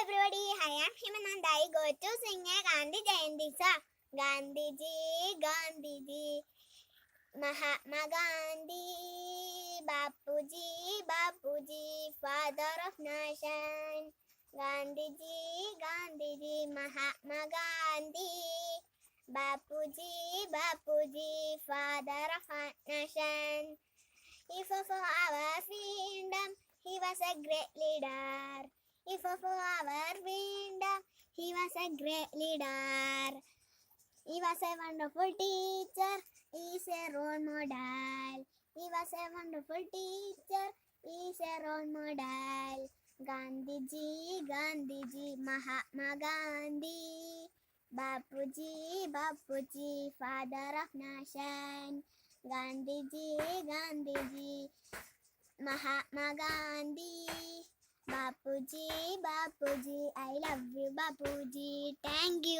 everybody, I am Himanand. I go to sing a Gandhi Jayanti song. Gandhiji, Gandhiji, Mahatma Gandhi, Bapuji, Bapuji, father of nation. Gandhiji, Gandhiji, Mahatma Gandhi, Bapuji, Bapuji, father of nation. He fought for our freedom, he was a great leader. He fought for our freedom, he was a great leader. He was a wonderful teacher, he is a role model. He was a wonderful teacher, he is a role model. Gandhiji, Gandhiji, Mahatma Gandhi. Bapuji, Bapuji, father of nation. Gandhiji, Gandhiji, Mahatma Gandhi. Bapuji, Bapuji, I love you, Bapuji. Thank you.